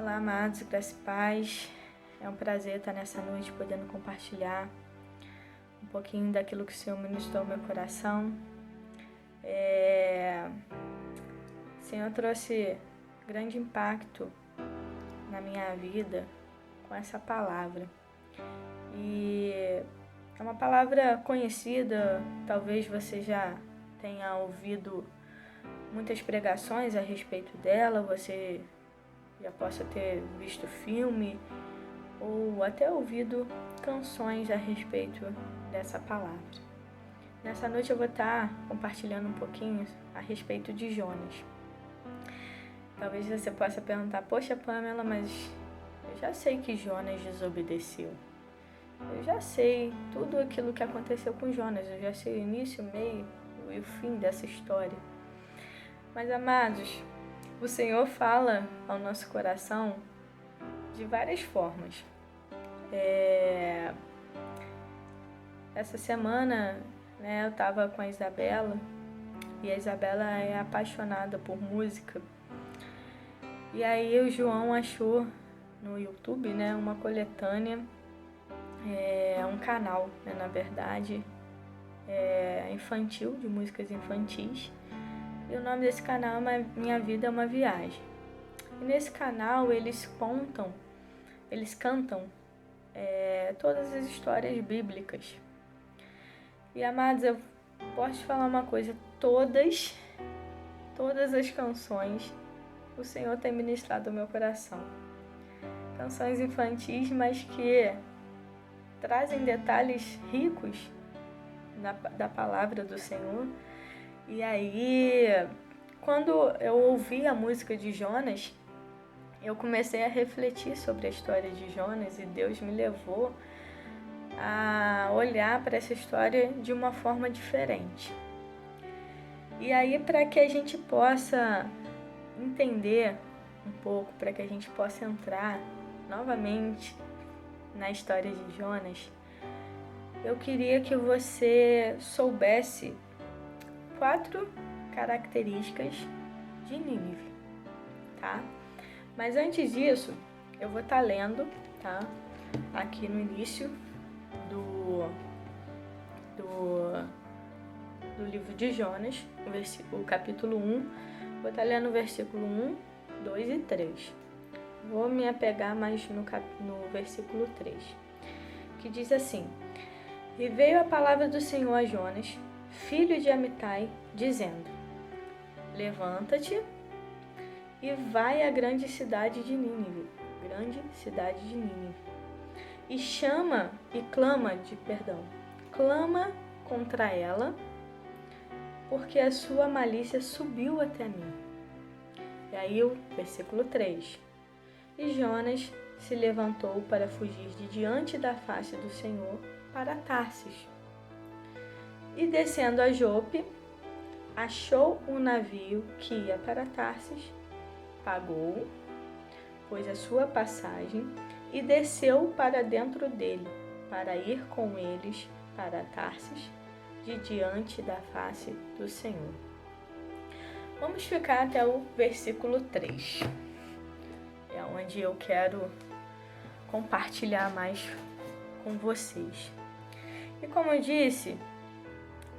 Olá, amados, graça e paz. É um prazer estar nessa noite podendo compartilhar um pouquinho daquilo que o Senhor ministrou ao meu coração. O Senhor trouxe grande impacto na minha vida com essa palavra. E é uma palavra conhecida, talvez você já tenha ouvido muitas pregações a respeito dela, você já possa ter visto filme ou até ouvido canções a respeito dessa palavra. Nessa noite eu vou estar compartilhando um pouquinho a respeito de Jonas. Talvez você possa perguntar, poxa Pamela, mas eu já sei que Jonas desobedeceu. Eu já sei tudo aquilo que aconteceu com Jonas, eu já sei o início, o meio e o fim dessa história. Mas, amados, o Senhor fala ao nosso coração de várias formas. Essa semana, eu estava com a Isabela, e a Isabela é apaixonada por música. E aí o João achou no YouTube, uma coletânea, um canal, na verdade, infantil, de músicas infantis. E o nome desse canal é Minha Vida é uma Viagem. E nesse canal eles cantam todas as histórias bíblicas. E, amados, eu posso te falar uma coisa, todas as canções o Senhor tem ministrado ao meu coração. Canções infantis, mas que trazem detalhes ricos da palavra do Senhor. E aí, quando eu ouvi a música de Jonas, eu comecei a refletir sobre a história de Jonas e Deus me levou a olhar para essa história de uma forma diferente. E aí, para que a gente possa entender um pouco, para que a gente possa entrar novamente na história de Jonas, eu queria que você soubesse 4 características de Nínive, tá? Mas antes disso, eu vou estar lendo, tá? Aqui no início do livro de Jonas, o capítulo 1, vou estar lendo o versículo 1, 2 e 3. Vou me apegar mais no versículo 3, que diz assim: E veio a palavra do Senhor a Jonas, filho de Amitai, dizendo: Levanta-te e vai à grande cidade de Nínive, e clama contra ela, porque a sua malícia subiu até mim. E aí o versículo 3. E Jonas se levantou para fugir de diante da face do Senhor para Tarsis. E descendo a Jope, achou um navio que ia para Tarsis, pagou, pôs a sua passagem e desceu para dentro dele, para ir com eles para Tarsis, de diante da face do Senhor. Vamos ficar até o versículo 3. É onde eu quero compartilhar mais com vocês. E como eu disse,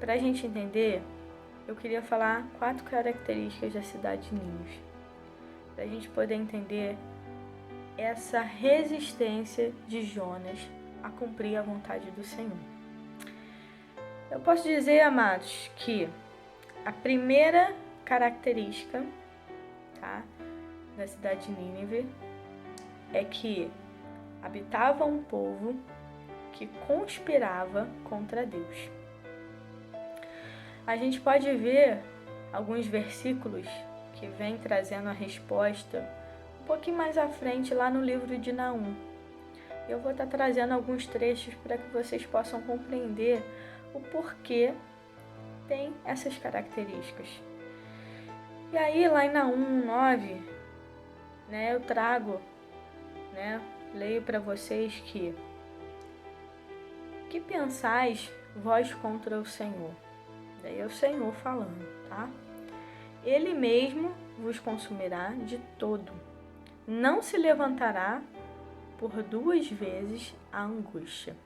para a gente entender, eu queria falar 4 características da cidade de Nínive, para a gente poder entender essa resistência de Jonas a cumprir a vontade do Senhor. Eu posso dizer, amados, que a primeira característica, da cidade de Nínive é que habitava um povo que conspirava contra Deus. A gente pode ver alguns versículos que vêm trazendo a resposta um pouquinho mais à frente, lá no livro de Naum. Eu vou estar trazendo alguns trechos para que vocês possam compreender o porquê tem essas características. E aí, lá em Naum 9, eu trago, leio para vocês que pensais vós contra o Senhor? Daí é o Senhor falando, tá? Ele mesmo vos consumirá de todo, não se levantará por 2 vezes a angústia.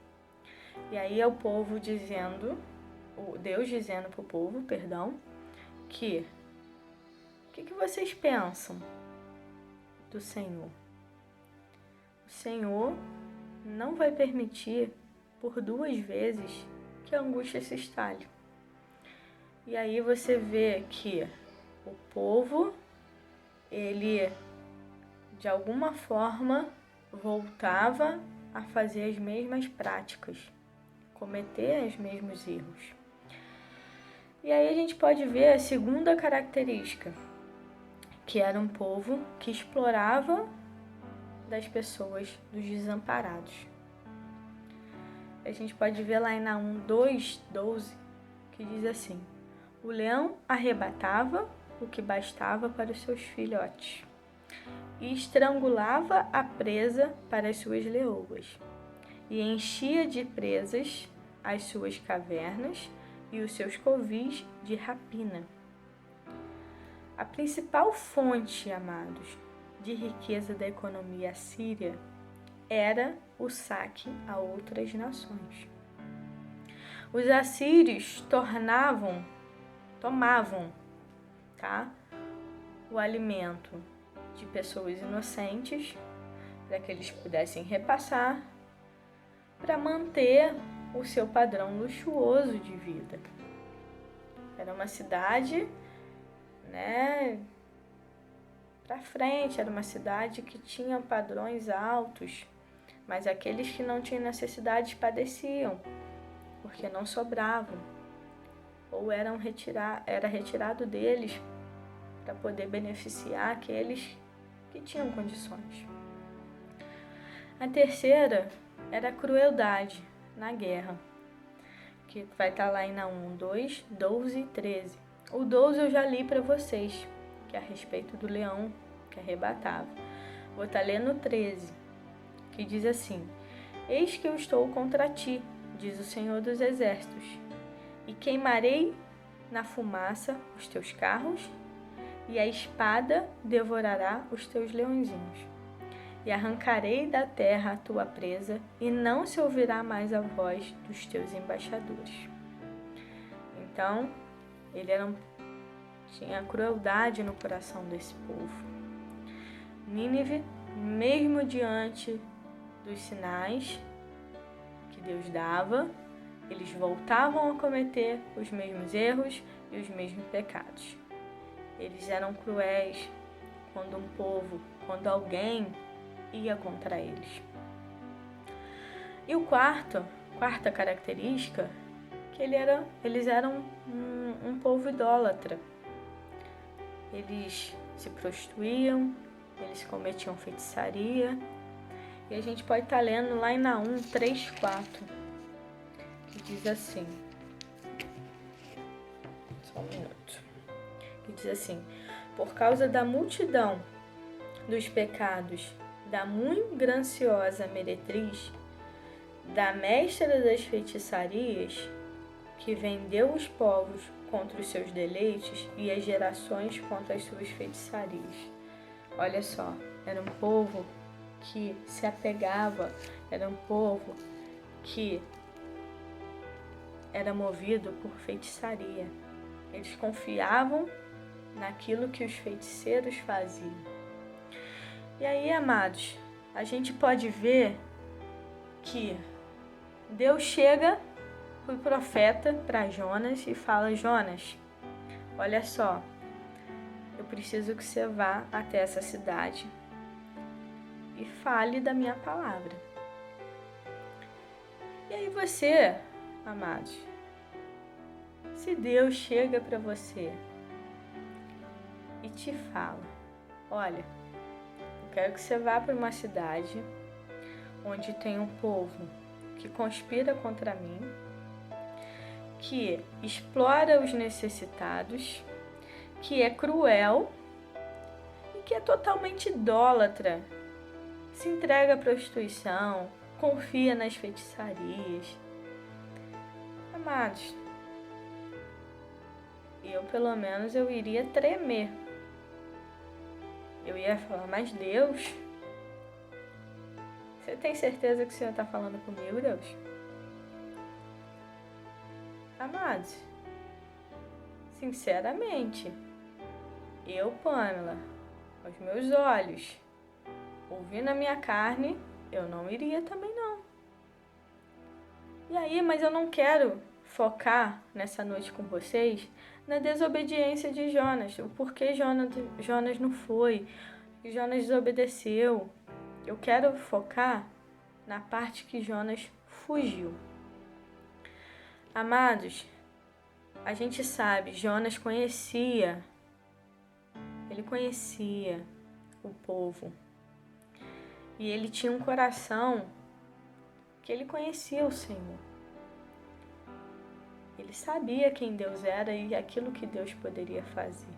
E aí é o povo dizendo, Deus dizendo para o povo, que o que vocês pensam do Senhor? O Senhor não vai permitir por 2 vezes que a angústia se instale. E aí você vê que o povo, ele de alguma forma voltava a fazer as mesmas práticas, cometer os mesmos erros. E aí a gente pode ver a segunda característica, que era um povo que explorava das pessoas, dos desamparados. A gente pode ver lá em Naum 2:12, que diz assim: o leão arrebatava o que bastava para os seus filhotes e estrangulava a presa para as suas leoas, e enchia de presas as suas cavernas e os seus covis de rapina. A principal fonte, amados, de riqueza da economia assíria era o saque a outras nações. Os assírios tomavam o alimento de pessoas inocentes para que eles pudessem repassar, para manter o seu padrão luxuoso de vida. Era uma cidade, para frente, era uma cidade que tinha padrões altos, mas aqueles que não tinham necessidades padeciam, porque não sobravam, ou era retirado deles para poder beneficiar aqueles que tinham condições. A terceira era a crueldade na guerra, que vai estar lá em Naum 2:12 e 13. O 12 eu já li para vocês, que é a respeito do leão que arrebatava. Vou estar lendo o 13, que diz assim: eis que eu estou contra ti, diz o Senhor dos Exércitos, e queimarei na fumaça os teus carros, e a espada devorará os teus leõezinhos. E arrancarei da terra a tua presa, e não se ouvirá mais a voz dos teus embaixadores. Então, ele tinha crueldade no coração desse povo. Nínive, mesmo diante dos sinais que Deus dava, eles voltavam a cometer os mesmos erros e os mesmos pecados. Eles eram cruéis quando alguém ia contra eles. E o quarta característica, que eles eram um povo idólatra. Eles se prostituíam, eles cometiam feitiçaria. E a gente pode estar lendo lá em Naum 3:4, que diz assim, só um minuto, que diz assim: por causa da multidão dos pecados da muito graciosa meretriz, da mestra das feitiçarias, que vendeu os povos contra os seus deleites e as gerações contra as suas feitiçarias. Olha só, era um povo que se apegava, era um povo que era movido por feitiçaria. Eles confiavam naquilo que os feiticeiros faziam. E aí, amados, a gente pode ver que Deus chega para o profeta, para Jonas, e fala: Jonas, olha só, eu preciso que você vá até essa cidade e fale da minha palavra. E aí você, amados, se Deus chega para você e te fala: olha, eu quero que você vá para uma cidade onde tem um povo que conspira contra mim, que explora os necessitados, que é cruel e que é totalmente idólatra, se entrega à prostituição, confia nas feitiçarias. Amados, eu pelo menos eu iria tremer. Eu ia falar, mas Deus, você tem certeza que o Senhor está falando comigo, Deus? Amados, sinceramente, eu, Pamela, aos meus olhos, ouvindo a minha carne, eu não iria também não. E aí, mas eu não quero focar nessa noite com vocês na desobediência de Jonas, o porquê Jonas não foi, que Jonas desobedeceu. Eu quero focar na parte que Jonas fugiu. Amados, a gente sabe, Jonas ele conhecia o povo. E ele tinha um coração que ele conhecia o Senhor. Ele sabia quem Deus era e aquilo que Deus poderia fazer.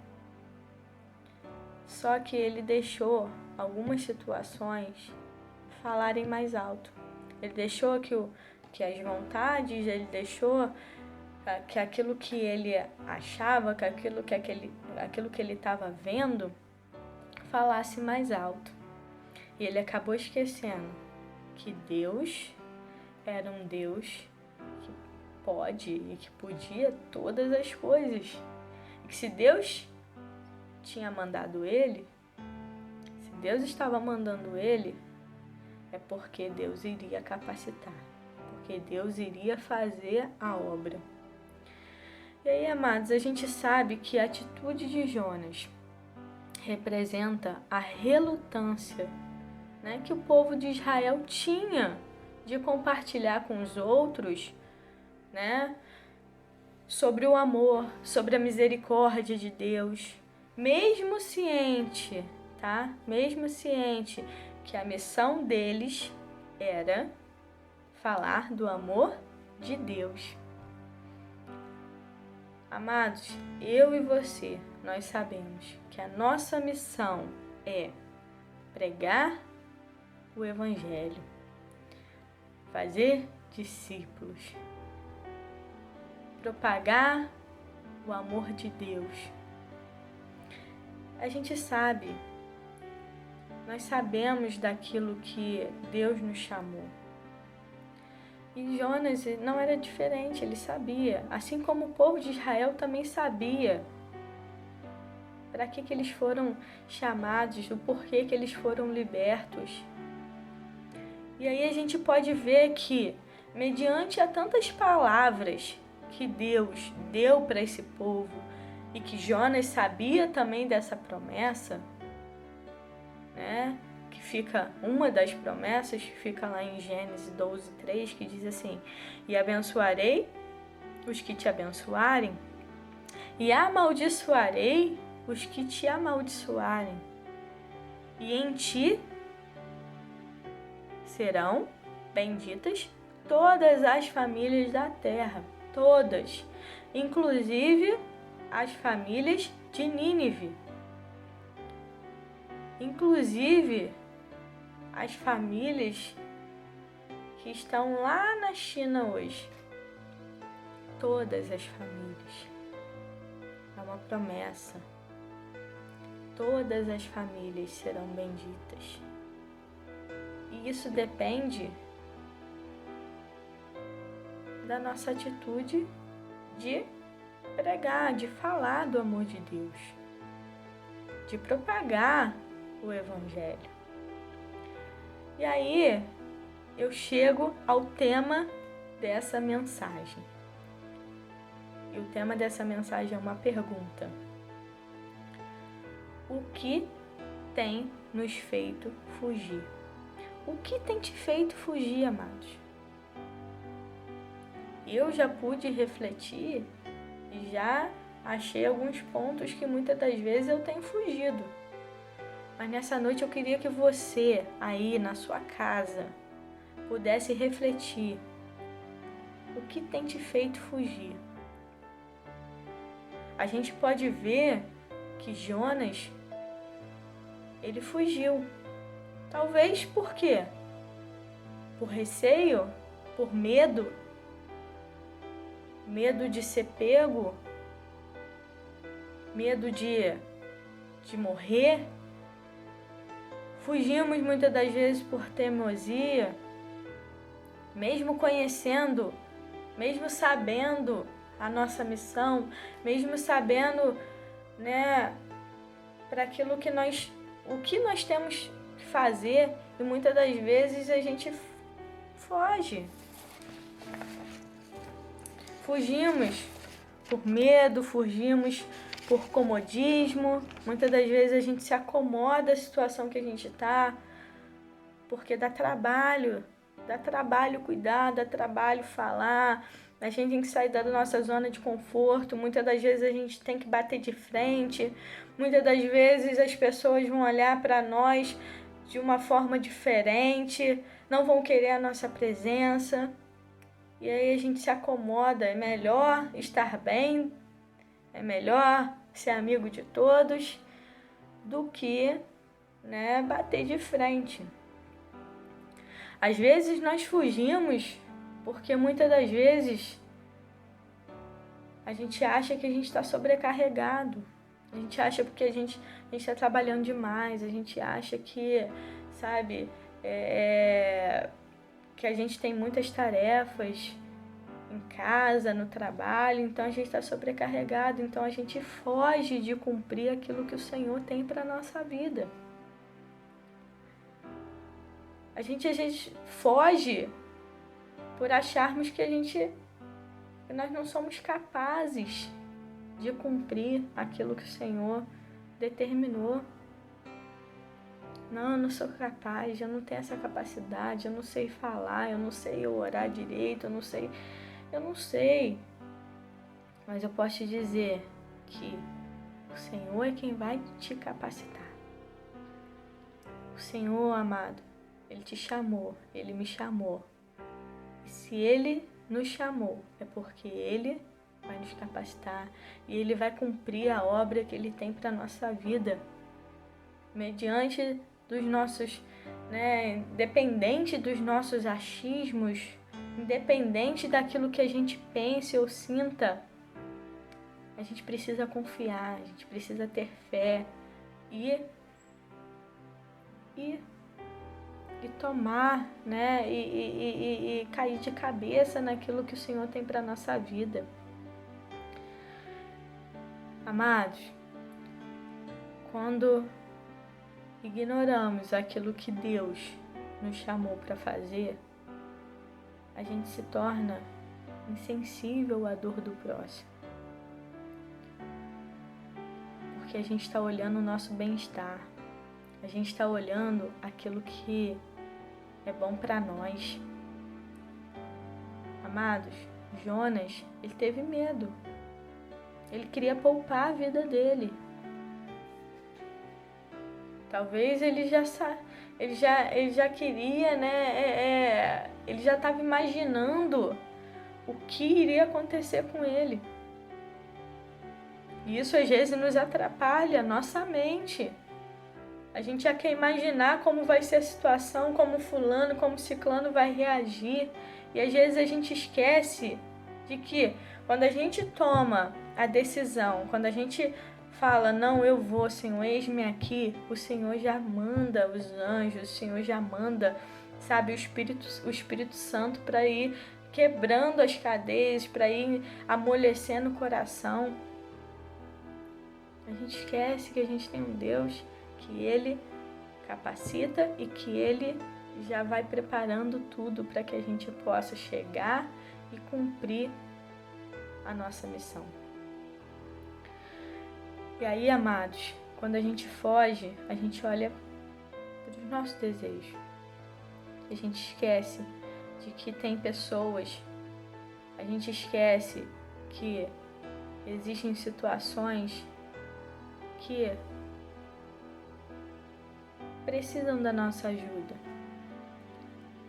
Só que ele deixou algumas situações falarem mais alto. Ele deixou que as vontades, ele deixou que aquilo que ele achava, que aquilo que ele estava vendo, falasse mais alto. E ele acabou esquecendo que Deus era um Deus que pode e que podia todas as coisas. E que se Deus tinha mandado ele, se Deus estava mandando ele, é porque Deus iria capacitar, porque Deus iria fazer a obra. E aí, amados, a gente sabe que a atitude de Jonas representa a relutância, né, que o povo de Israel tinha de compartilhar com os outros, né, sobre o amor, sobre a misericórdia de Deus, mesmo ciente, tá? Mesmo ciente que a missão deles era falar do amor de Deus. Amados, eu e você, nós sabemos que a nossa missão é pregar o Evangelho, fazer discípulos, propagar o amor de Deus. A gente sabe, nós sabemos daquilo que Deus nos chamou. E Jonas não era diferente, ele sabia, assim como o povo de Israel também sabia para que eles foram chamados, o porquê que eles foram libertos. E aí a gente pode ver que, mediante a tantas palavras que Deus deu para esse povo e que Jonas sabia também dessa promessa, né? Que fica uma das promessas, que fica lá em Gênesis 12:3, que diz assim: e abençoarei os que te abençoarem, e amaldiçoarei os que te amaldiçoarem, e em ti serão benditas todas as famílias da terra, todas, inclusive as famílias de Nínive, inclusive as famílias que estão lá na China hoje, todas as famílias. É uma promessa. Todas as famílias serão benditas. E isso depende da nossa atitude de pregar, de falar do amor de Deus, de propagar o Evangelho. E aí eu chego ao tema dessa mensagem. E o tema dessa mensagem é uma pergunta: o que tem nos feito fugir? O que tem te feito fugir, amados? Eu já pude refletir e já achei alguns pontos que muitas das vezes eu tenho fugido. Mas nessa noite eu queria que você, aí na sua casa, pudesse refletir. O que tem te feito fugir? A gente pode ver que Jonas, ele fugiu. Talvez por quê? Por receio? Por medo? Medo de ser pego? Medo de morrer? Fugimos muitas das vezes por teimosia, mesmo conhecendo, mesmo sabendo a nossa missão, mesmo sabendo, né, para aquilo que o que nós temos que fazer, e muitas das vezes a gente foge. Fugimos por medo, fugimos por comodismo. Muitas das vezes a gente se acomoda à situação que a gente está, porque dá trabalho cuidar, dá trabalho falar. A gente tem que sair da nossa zona de conforto. Muitas das vezes a gente tem que bater de frente. Muitas das vezes as pessoas vão olhar para nós de uma forma diferente, não vão querer a nossa presença. E aí a gente se acomoda. É melhor estar bem, é melhor ser amigo de todos do que, né, bater de frente. Às vezes nós fugimos porque muitas das vezes a gente acha que a gente está sobrecarregado. A gente acha porque a gente está trabalhando demais. A gente acha que, sabe, que a gente tem muitas tarefas em casa, no trabalho, então a gente está sobrecarregado. Então a gente foge de cumprir aquilo que o Senhor tem para a nossa vida. A gente foge por acharmos que nós não somos capazes de cumprir aquilo que o Senhor determinou. Não, eu não sou capaz, eu não tenho essa capacidade, eu não sei falar, eu não sei orar direito, eu não sei. Mas eu posso te dizer que o Senhor é quem vai te capacitar. O Senhor, amado, Ele te chamou, Ele me chamou. E se Ele nos chamou, é porque Ele vai nos capacitar e Ele vai cumprir a obra que Ele tem para a nossa vida. Mediante dos nossos, né, independente dos nossos achismos, independente daquilo que a gente pense ou sinta, a gente precisa confiar, a gente precisa ter fé e tomar, né, e cair de cabeça naquilo que o Senhor tem para nossa vida. Amados, quando ignoramos aquilo que Deus nos chamou para fazer, a gente se torna insensível à dor do próximo. Porque a gente está olhando o nosso bem-estar. A gente está olhando aquilo que é bom para nós. Amados, Jonas, ele teve medo. Ele queria poupar a vida dele. Talvez ele já queria, né? Ele já estava imaginando o que iria acontecer com ele. E isso às vezes nos atrapalha a nossa mente. A gente já quer imaginar como vai ser a situação, como fulano, como ciclano vai reagir. E às vezes a gente esquece de que quando a gente toma a decisão, quando a gente fala, não, eu vou, Senhor, eis-me aqui, o Senhor já manda os anjos, o Senhor já manda, sabe, o Espírito Santo para ir quebrando as cadeias, para ir amolecendo o coração. A gente esquece que a gente tem um Deus que Ele capacita e que Ele já vai preparando tudo para que a gente possa chegar e cumprir a nossa missão. E aí, amados, quando a gente foge, a gente olha para os nossos desejos. A gente esquece de que tem pessoas, a gente esquece que existem situações que precisam da nossa ajuda.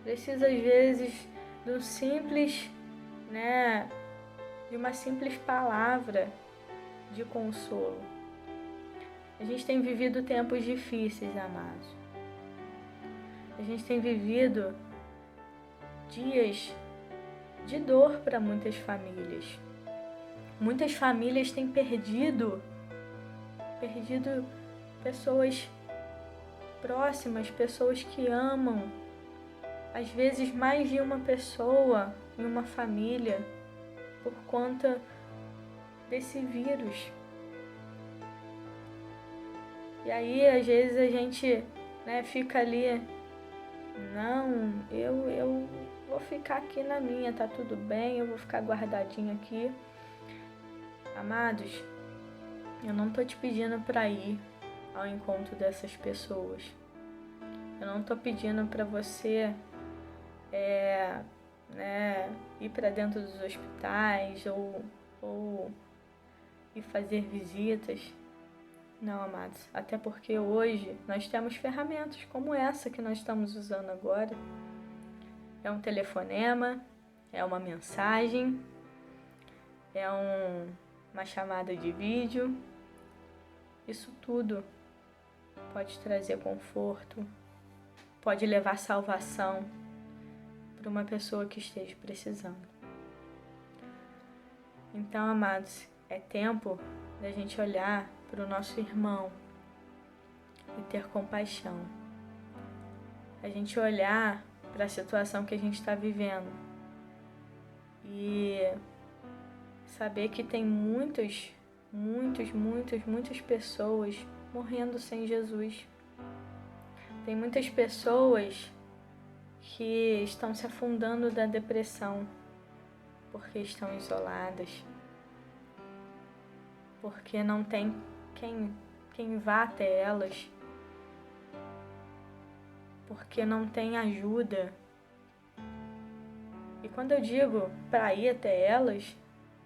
Precisa, às vezes, do simples, né, de uma simples palavra de consolo. A gente tem vivido tempos difíceis, amados. A gente tem vivido dias de dor para muitas famílias. Muitas famílias têm perdido pessoas próximas, pessoas que amam, às vezes mais de uma pessoa em uma família, por conta desse vírus. E aí, às vezes, a gente, né, fica ali, não, eu vou ficar aqui na minha, tá tudo bem, eu vou ficar guardadinho aqui. Amados, eu não tô te pedindo para ir ao encontro dessas pessoas. Eu não tô pedindo para você ir para dentro dos hospitais ou ir fazer visitas. Não, amados. Até porque hoje nós temos ferramentas como essa que nós estamos usando agora. É um telefonema, é uma mensagem, é uma chamada de vídeo. Isso tudo pode trazer conforto, pode levar salvação para uma pessoa que esteja precisando. Então, amados, é tempo da gente olhar para o nosso irmão e ter compaixão. A gente olhar para a situação que a gente está vivendo e saber que tem muitas pessoas morrendo sem Jesus. Tem muitas pessoas que estão se afundando da depressão porque estão isoladas, porque não tem quem vá até elas, porque não tem ajuda. E quando eu digo para ir até elas,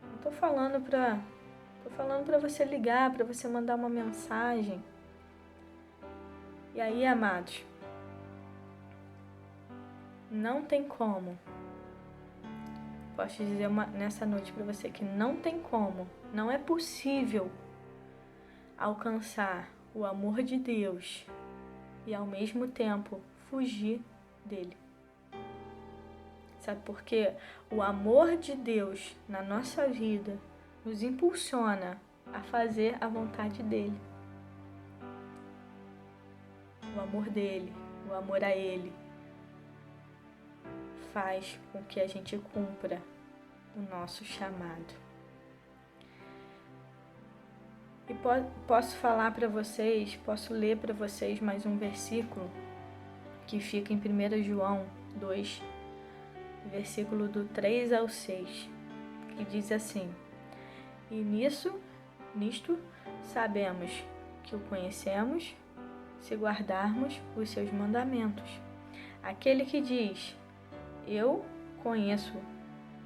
não tô falando para você ligar, para você mandar uma mensagem. E aí, amados, não tem como. Posso dizer nessa noite para você que não tem como, não é possível alcançar o amor de Deus e ao mesmo tempo fugir dele. Sabe por quê? O amor de Deus na nossa vida nos impulsiona a fazer a vontade dele. O amor dele, o amor a ele, faz com que a gente cumpra o nosso chamado. E posso falar para vocês, posso ler para vocês mais um versículo que fica em 1 João 2, versículo do 3 ao 6, que diz assim: E nisto sabemos que o conhecemos se guardarmos os seus mandamentos. Aquele que diz, eu conheço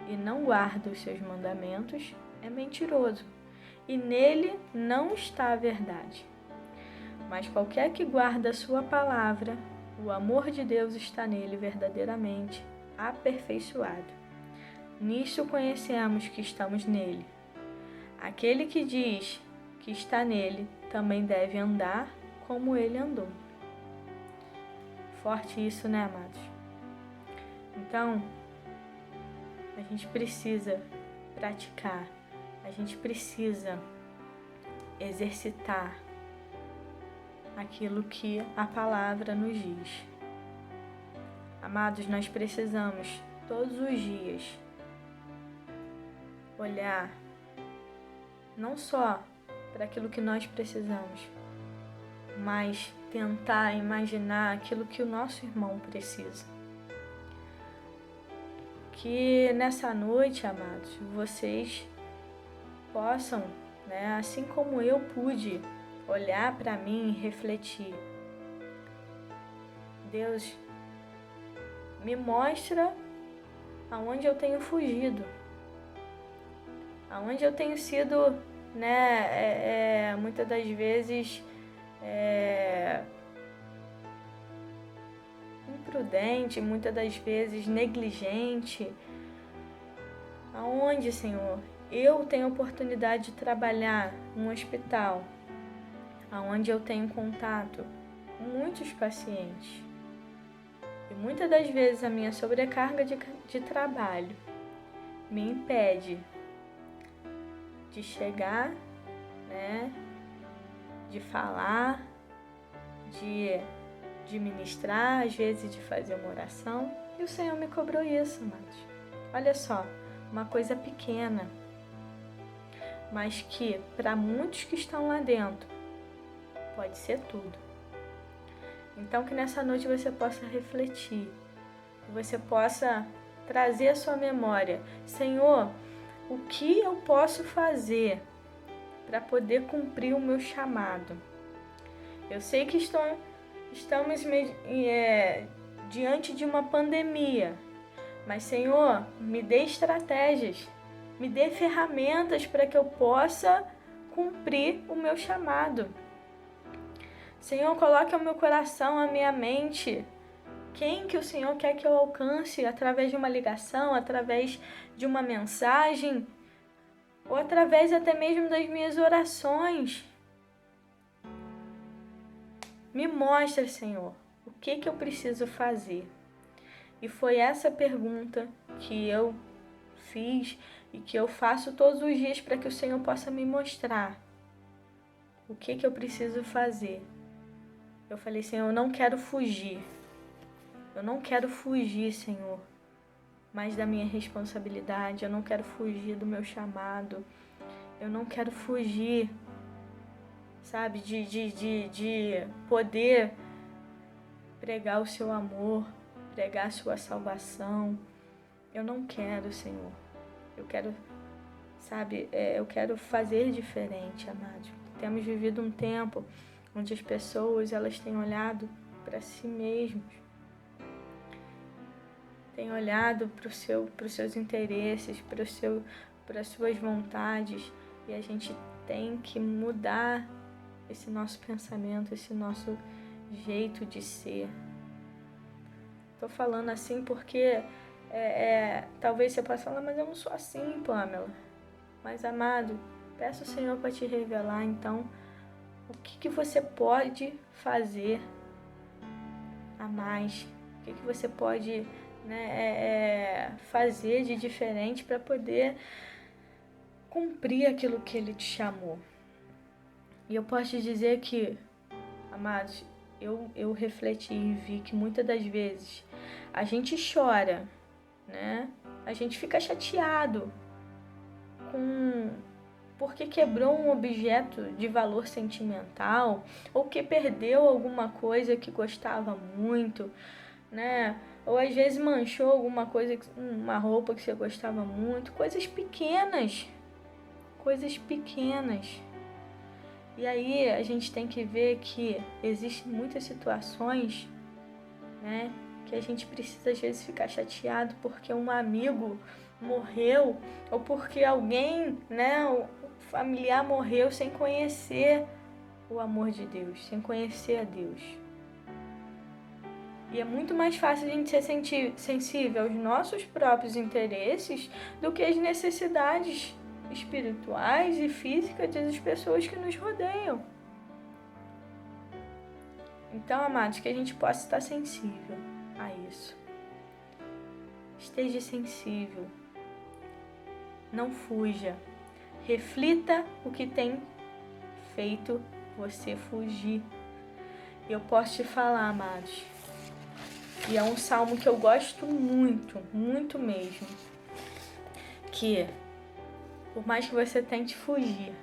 e não guarda os seus mandamentos, é mentiroso, e nele não está a verdade. Mas qualquer que guarda a sua palavra, o amor de Deus está nele verdadeiramente aperfeiçoado. Nisto conhecemos que estamos nele. Aquele que diz que está nele também deve andar como ele andou. Forte isso, né, amados? Então, a gente precisa praticar, a gente precisa exercitar aquilo que a palavra nos diz. Amados, nós precisamos todos os dias olhar não só para aquilo que nós precisamos, mas tentar imaginar aquilo que o nosso irmão precisa. Que nessa noite, amados, vocês possam, né, assim como eu pude olhar para mim e refletir. Deus, me mostra aonde eu tenho fugido, aonde eu tenho sido, né, muitas das vezes imprudente, muitas das vezes negligente. Aonde, Senhor, eu tenho oportunidade de trabalhar num hospital, aonde eu tenho contato com muitos pacientes. E muitas das vezes a minha sobrecarga de trabalho me impede de chegar, né, de falar, de de ministrar, às vezes de fazer uma oração. E o Senhor me cobrou isso, amados. Olha só, uma coisa pequena, mas que para muitos que estão lá dentro pode ser tudo. Então que nessa noite você possa refletir, que você possa trazer à sua memória: Senhor, o que eu posso fazer para poder cumprir o meu chamado? Eu sei que estamos diante de uma pandemia, mas Senhor, me dê estratégias, me dê ferramentas para que eu possa cumprir o meu chamado. Senhor, coloque ao meu coração, à minha mente, quem que o Senhor quer que eu alcance através de uma ligação, através de uma mensagem, ou através até mesmo das minhas orações. Me mostra, Senhor, o que eu preciso fazer. E foi essa pergunta que eu fiz e que eu faço todos os dias para que o Senhor possa me mostrar o que eu preciso fazer. Eu falei: Senhor, eu não quero fugir. Eu não quero fugir, Senhor, mais da minha responsabilidade. Eu não quero fugir do meu chamado. Eu não quero fugir, sabe, de poder pregar o seu amor, pregar a sua salvação. Eu não quero, Senhor. Eu quero, sabe, eu quero fazer diferente, amados. Temos vivido um tempo onde as pessoas, elas têm olhado para si mesmas, têm olhado para os seus interesses, para as suas vontades, e a gente tem que mudar esse nosso pensamento, esse nosso jeito de ser. Tô falando assim porque talvez você possa falar: mas eu não sou assim, Pamela. Mas, amado, peço ao Senhor para te revelar, então, o que você pode fazer a mais, o que você pode, fazer de diferente para poder cumprir aquilo que Ele te chamou. E eu posso te dizer que, amados, eu refleti e vi que muitas das vezes a gente chora, né? A gente fica chateado porque quebrou um objeto de valor sentimental, ou que perdeu alguma coisa que gostava muito, né? Ou às vezes manchou alguma coisa, uma roupa que você gostava muito, coisas pequenas. E aí a gente tem que ver que existem muitas situações, né, que a gente precisa às vezes ficar chateado porque um amigo morreu, ou porque alguém, né, o familiar morreu sem conhecer o amor de Deus, sem conhecer a Deus. E é muito mais fácil a gente ser sensível aos nossos próprios interesses do que às necessidades espirituais e físicas das pessoas que nos rodeiam. Então, amados, que a gente possa estar sensível a isso. Esteja sensível. Não fuja. Reflita o que tem feito você fugir. E eu posso te falar, amados, e é um salmo que eu gosto muito, muito mesmo, que por mais que você tente fugir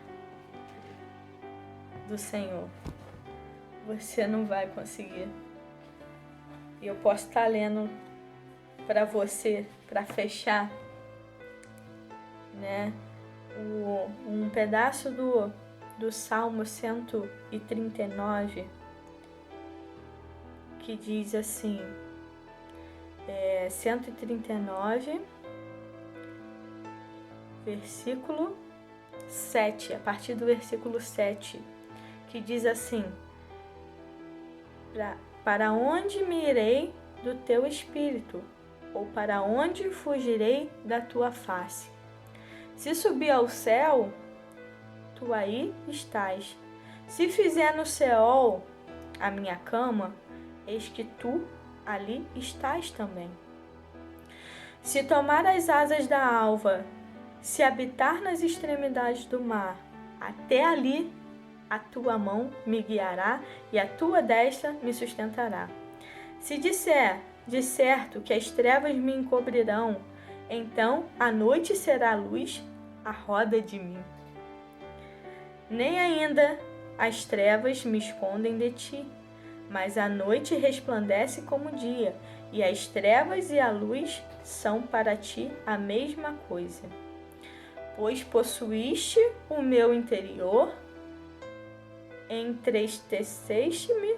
do Senhor, você não vai conseguir. E eu posso estar lendo para você, para fechar, né, um pedaço do Salmo 139, que diz assim, 139, versículo 7, a partir do versículo 7, que diz assim: para onde me irei do teu espírito? Ou para onde fugirei da tua face? Se subir ao céu, tu aí estás. Se fizer no Seol a minha cama, eis que tu ali estás também. Se tomar as asas da alva, se habitar nas extremidades do mar, até ali a tua mão me guiará e a tua destra me sustentará. Se disser de certo que as trevas me encobrirão, então a noite será luz à roda de mim. Nem ainda as trevas me escondem de ti, mas a noite resplandece como dia, e as trevas e a luz são para ti a mesma coisa. Pois possuíste o meu interior, entristeceste-me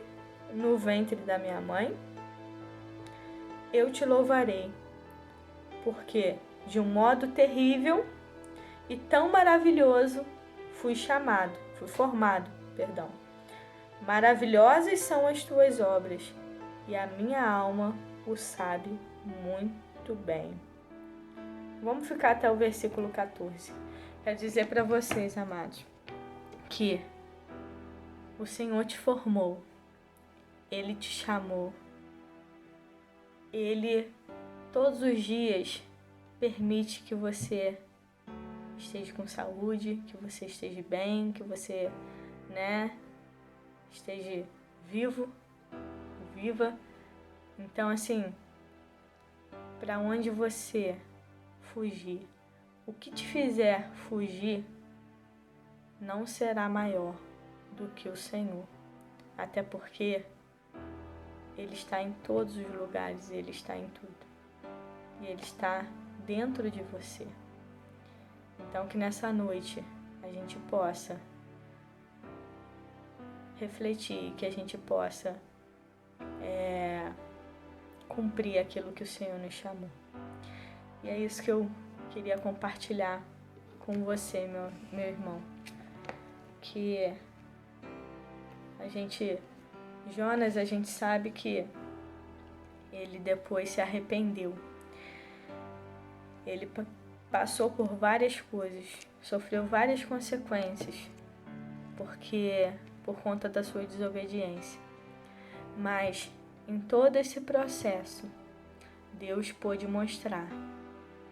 no ventre da minha mãe. Eu te louvarei, porque de um modo terrível e tão maravilhoso fui formado. Maravilhosas são as tuas obras, e a minha alma o sabe muito bem. Vamos ficar até o versículo 14. Quero dizer para vocês, amados, que o Senhor te formou, Ele te chamou, Ele todos os dias permite que você esteja com saúde, que você esteja bem, que você, esteja vivo, viva. Então, assim, para onde você fugir, o que te fizer fugir não será maior do que o Senhor. Até porque Ele está em todos os lugares, Ele está em tudo. E Ele está dentro de você. Então, que nessa noite a gente possa refletir, que a gente possa cumprir aquilo que o Senhor nos chamou. E é isso que eu queria compartilhar com você, meu irmão. Que Jonas, a gente sabe que ele depois se arrependeu. Ele passou por várias coisas, sofreu várias consequências, por conta da sua desobediência. Mas em todo esse processo, Deus pôde mostrar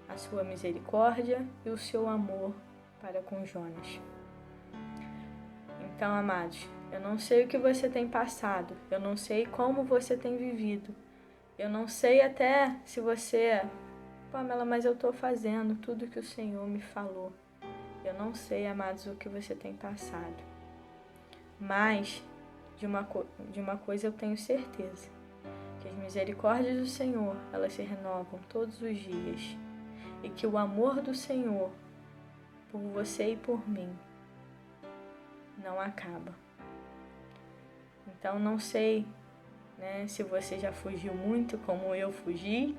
a sua misericórdia e o seu amor para com Jonas. Então, amados, eu não sei o que você tem passado, eu não sei como você tem vivido, eu não sei até se você... Pamela, mas eu estou fazendo tudo que o Senhor me falou. Eu não sei, amados, o que você tem passado. Mas de uma coisa eu tenho certeza, que as misericórdias do Senhor, elas se renovam todos os dias. E que o amor do Senhor por você e por mim não acaba. Então não sei, se você já fugiu muito como eu fugi,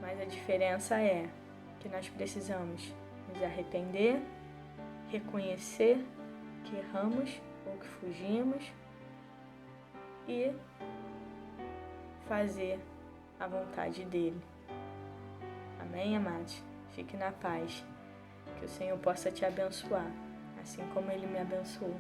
mas a diferença é que nós precisamos nos arrepender, reconhecer que erramos ou que fugimos e fazer a vontade dele. Amém, amados? Fique na paz. Que o Senhor possa te abençoar, assim como ele me abençoou.